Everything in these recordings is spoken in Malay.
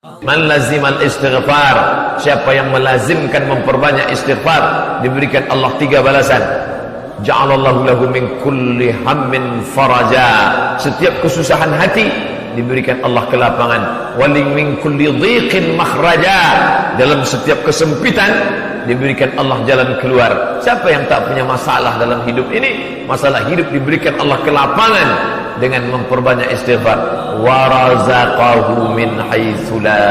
Man lazimal istighfar, siapa yang melazimkan memperbanyak istighfar, diberikan Allah 3 balasan. Ja'alallahu lahu min kulli hammin faraja, setiap kesusahan hati diberikan Allah kelapangan. Waling min kulli dhiqin makhraja, dalam setiap kesempitan diberikan Allah jalan keluar. Siapa yang tak punya masalah dalam hidup ini, masalah hidup diberikan Allah kelapangan dengan memperbanyak istighfar. Wa razaqahu min haitsu la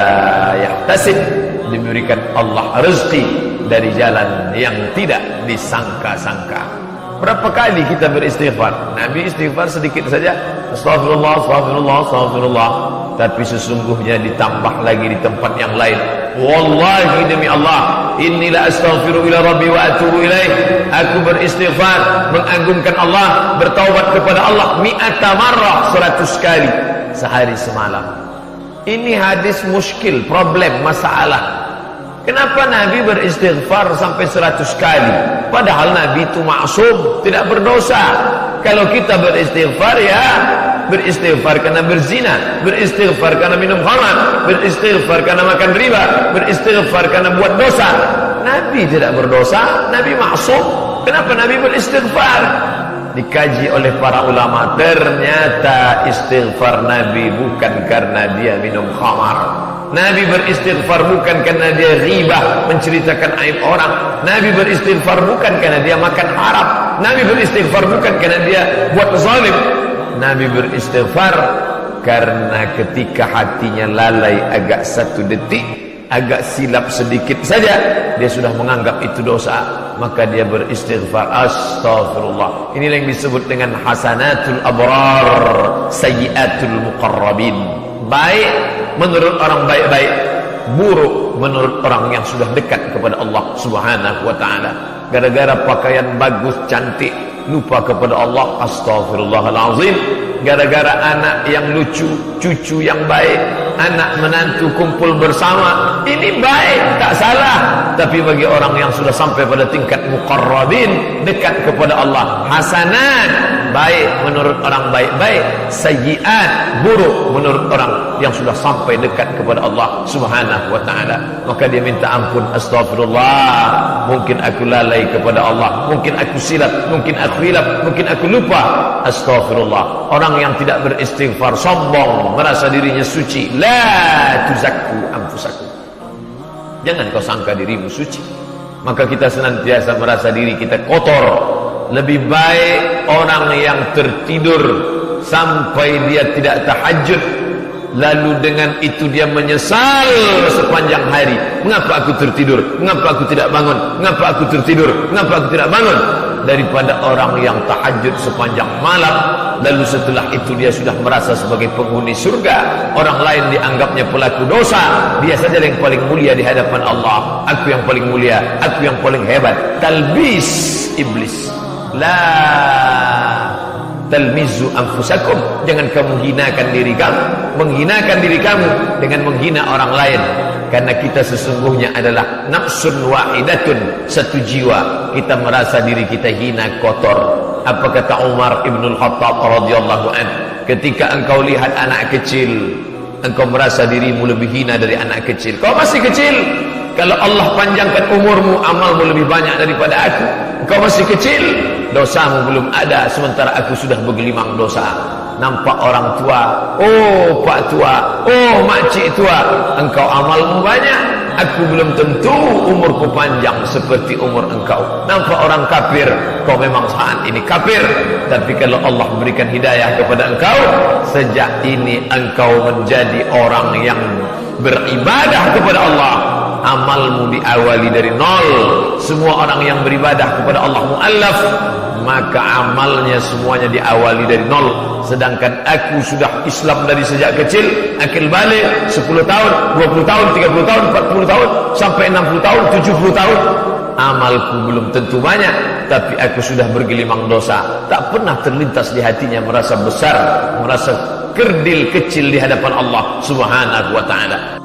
yahtasib, diberikan Allah rezeki dari jalan yang tidak disangka-sangka. Berapa kali kita beristighfar? Nabi istighfar sedikit saja, astagfirullah, astagfirullah, astagfirullah. Tapi sesungguhnya ditambah lagi di tempat yang lain. Wallahi demi Allah, inni la astaghfiru ila rabbi wa atubu ilaih. Aku beristighfar, mengagungkan Allah, bertaubat kepada Allah 100 marrah, 100 kali sehari semalam. Ini hadis muskil, problem, masalah. Kenapa Nabi beristighfar sampai 100 kali? Padahal Nabi itu maksum, tidak berdosa. Kalau kita beristighfar, ya beristighfar karena berzina, beristighfar karena minum khamar, beristighfar karena makan riba, beristighfar karena buat dosa. Nabi tidak berdosa, Nabi maksum. Kenapa Nabi beristighfar? Dikaji oleh para ulama, ternyata istighfar Nabi bukan karena dia minum khamar. Nabi beristighfar bukan karena dia ghibah, menceritakan aib orang. Nabi beristighfar bukan karena dia makan haram. Nabi beristighfar bukan karena dia buat zalim. Nabi beristighfar karena ketika hatinya lalai agak 1 detik, agak silap sedikit saja, dia sudah menganggap itu dosa, maka dia beristighfar, astaghfirullah. Inilah yang disebut dengan hasanatul abrar, sayyiatul muqarrabin. Baik menurut orang baik-baik, buruk menurut orang yang sudah dekat kepada Allah Subhanahu wa ta'ala. Gara-gara pakaian bagus, cantik, lupa kepada Allah, astaghfirullahalazim. Gara-gara anak yang lucu, cucu yang baik, anak menantu kumpul bersama, ini baik, tak salah. Tapi bagi orang yang sudah sampai pada tingkat muqarrabin, dekat kepada Allah, hasanat, baik menurut orang baik-baik, sayyiat, buruk menurut orang yang sudah sampai dekat kepada Allah Subhanahu wa ta'ala. Maka dia minta ampun, astaghfirullah, mungkin aku lalai kepada Allah, mungkin aku silap, mungkin aku hilap, mungkin aku lupa, astaghfirullah. Orang yang tidak beristighfar sombong, merasa dirinya suci. La tuzakku anfusakum, jangan kau sangka dirimu suci. Maka kita senantiasa merasa diri kita kotor. Lebih baik orang yang tertidur sampai dia tidak tahajud, lalu dengan itu dia menyesal sepanjang hari. Mengapa aku tertidur? Mengapa aku tidak bangun? Mengapa aku tertidur? Mengapa aku tidak bangun? Daripada orang yang tahajud sepanjang malam, lalu setelah itu dia sudah merasa sebagai penghuni surga. Orang lain dianggapnya pelaku dosa, dia saja yang paling mulia di hadapan Allah. Aku yang paling mulia, aku yang paling hebat. Talbis iblis. La talmizu anfusakum, jangan kamu hinakan diri kamu, menghinakan diri kamu dengan menghina orang lain. Karena kita sesungguhnya adalah nafsun wahidatun, satu jiwa. Kita merasa diri kita hina, kotor. Apa kata Umar ibnul Khattab radhiyallahu anhu, ketika engkau lihat anak kecil, engkau merasa dirimu lebih hina dari anak kecil. Kau masih kecil. Kalau Allah panjangkan umurmu, amalmu lebih banyak daripada aku. Engkau masih kecil, dosamu belum ada, sementara aku sudah bergelimang dosa. Nampak orang tua, oh pak tua, oh makcik tua, engkau amalmu banyak, aku belum tentu umurku panjang seperti umur engkau. Nampak orang kafir, kau memang saat ini kafir, tapi kalau Allah berikan hidayah kepada engkau, sejak ini engkau menjadi orang yang beribadah kepada Allah. Amalmu diawali dari nol. Semua orang yang beribadah kepada Allah mu'allaf, maka amalnya semuanya diawali dari nol. Sedangkan aku sudah Islam dari sejak kecil, akil balik 10 tahun, 20 tahun, 30 tahun, 40 tahun, sampai 60 tahun, 70 tahun. Amalku belum tentu banyak, tapi aku sudah bergelimang dosa. Tak pernah terlintas di hatinya merasa besar, merasa kerdil kecil di hadapan Allah Subhanahu wa ta'ala.